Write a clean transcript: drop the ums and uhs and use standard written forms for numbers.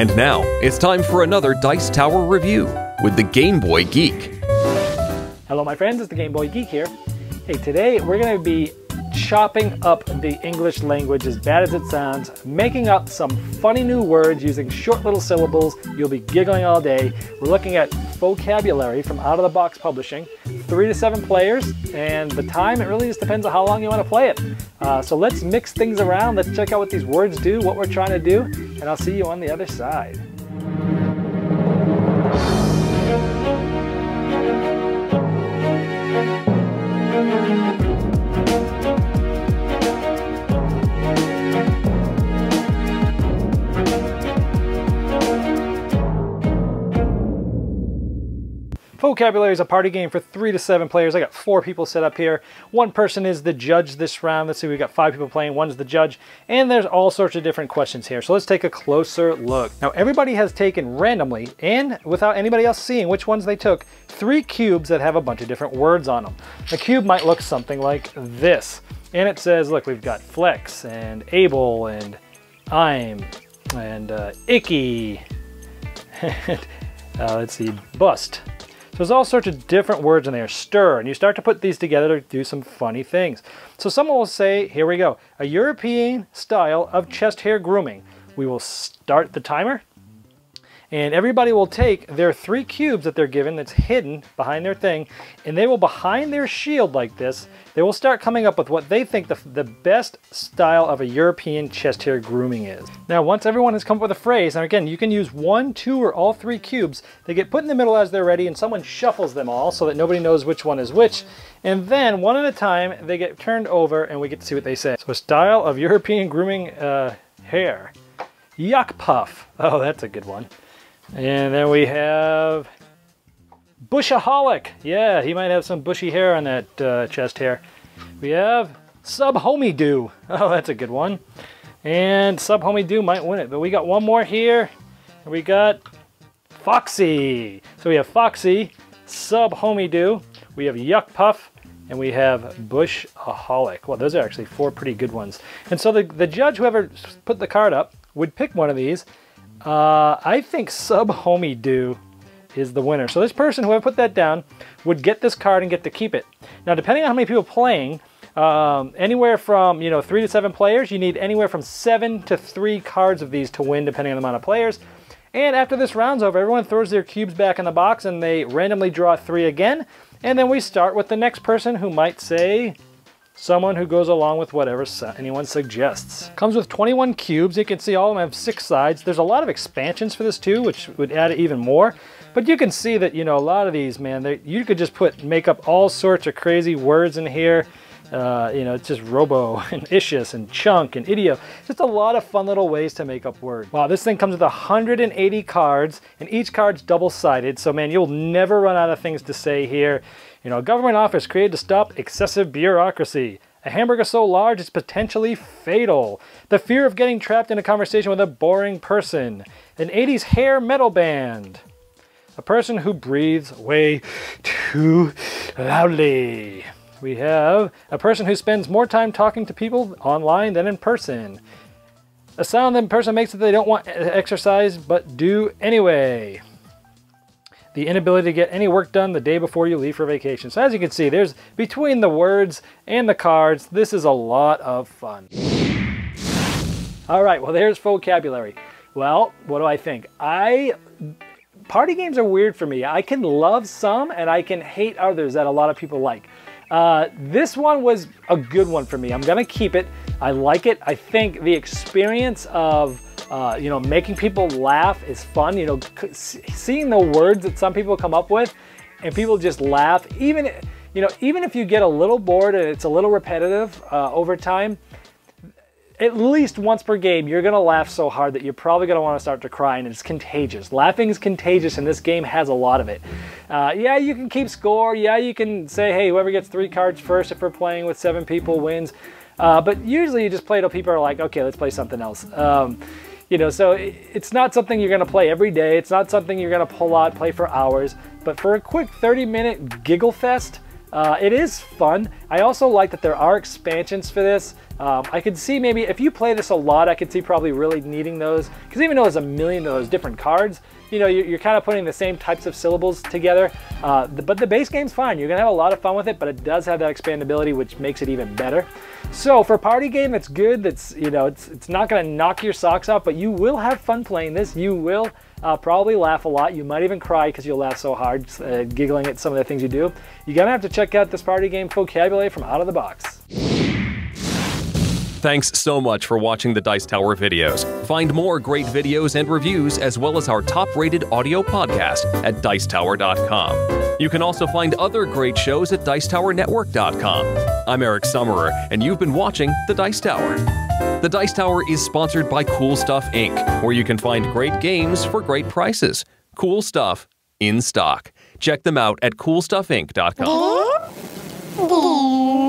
And now, it's time for another Dice Tower review with the Game Boy Geek. Hello my friends, it's the Game Boy Geek here. Hey, today we're going to be chopping up the English language as bad as it sounds, making up some funny new words using short little syllables. You'll be giggling all day. We're looking at Fauxcabulary from Out of the Box Publishing. 3 to 7 players, and the time, it really just depends on how long you want to play it. So let's mix things around. Let's check out what these words do, what we're trying to do, and I'll see you on the other side. Fauxcabulary is a party game for 3 to 7 players. I got 4 people set up here. One person is the judge this round. Let's see, we've got 5 people playing. One's the judge. And there's all sorts of different questions here. So let's take a closer look. Now, everybody has taken randomly, and without anybody else seeing which ones they took, 3 cubes that have a bunch of different words on them. The cube might look something like this. And it says, look, we've got flex, and able, and I'm, and icky. Let's see, bust. So there's all sorts of different words in there. Stir, and you start to put these together to do some funny things. So someone will say, here we go, a European style of chest hair grooming. We will start the timer, and everybody will take their 3 cubes that they're given that's hidden behind their thing, and they will, behind their shield like this, they will start coming up with what they think the best style of a European chest hair grooming is. Now, once everyone has come up with a phrase, and again, you can use 1, 2, or all 3 cubes, they get put in the middle as they're ready, and someone shuffles them all so that nobody knows which one is which, and then one at a time, they get turned over, and we get to see what they say. So a style of European grooming hair. Yuck puff. Oh, that's a good one. And then we have bushaholic. Yeah, he might have some bushy hair on that chest hair. We have sub-homie-doo. Oh, that's a good one. And sub-homie-doo might win it. But we got one more here. And we got foxy. So we have foxy, sub-homie-doo. We have yuck puff. And we have bushaholic. Well, those are actually 4 pretty good ones. And so the judge, whoever put the card up, would pick one of these. I think sub-homie-doo is the winner. So this person, whoever put that down, would get this card and get to keep it. Now, depending on how many people playing, anywhere from 3 to 7 players, you need anywhere from 7 to 3 cards of these to win, depending on the amount of players. And after this round's over, everyone throws their cubes back in the box and they randomly draw 3 again. And then we start with the next person, who might say someone who goes along with whatever anyone suggests. Comes with 21 cubes. You can see all of them have 6 sides. There's a lot of expansions for this too, which would add even more. But you can see that, a lot of these, man, you could just make up all sorts of crazy words in here. It's just robo and ischius and chunk and idio. Just a lot of fun little ways to make up words. Wow, this thing comes with 180 cards, and each card's double-sided. So, man, you'll never run out of things to say here. A government office created to stop excessive bureaucracy. A hamburger so large it's potentially fatal. The fear of getting trapped in a conversation with a boring person. An 80s hair metal band. A person who breathes way too loudly. We have a person who spends more time talking to people online than in person. A sound that person makes that they don't want to exercise but do anyway. The inability to get any work done the day before you leave for vacation. So as you can see, there's between the words and the cards, this is a lot of fun. All right, well, there's Fauxcabulary. Well, what do I think? Party games are weird for me. I can love some and I can hate others that a lot of people like. This one was a good one for me. I'm gonna keep it. I like it. I think the experience of making people laugh is fun. Seeing the words that some people come up with and people just laugh, even if you get a little bored and it's a little repetitive over time, at least once per game, you're gonna laugh so hard that you're probably gonna wanna start to cry, and it's contagious. Laughing is contagious, and this game has a lot of it. Yeah, you can keep score. Yeah, you can say, hey, whoever gets 3 cards first if we're playing with 7 people wins. But usually you just play till people are like, okay, let's play something else. So it's not something you're gonna play every day. It's not something you're gonna pull out, play for hours. But for a quick 30-minute giggle fest, it is fun. I also like that there are expansions for this. I could see maybe if you play this a lot, I could see probably really needing those, because even though there's a million of those different cards, you know, you're kind of putting the same types of syllables together. But the base game's fine. You're gonna have a lot of fun with it, but it does have that expandability, which makes it even better. So for a party game, it's good. That's, you know, it's not gonna knock your socks off, but you will have fun playing this. You will probably laugh a lot. You might even cry because you'll laugh so hard, giggling at some of the things you do. You're gonna have to check out this party game Fauxcabulary from Out of the Box. Thanks so much for watching the Dice Tower videos. Find more great videos and reviews, as well as our top-rated audio podcast at Dicetower.com. You can also find other great shows at Dicetowernetwork.com. I'm Eric Summerer, and you've been watching The Dice Tower. The Dice Tower is sponsored by Cool Stuff Inc., where you can find great games for great prices. Cool stuff in stock. Check them out at CoolStuffInc.com.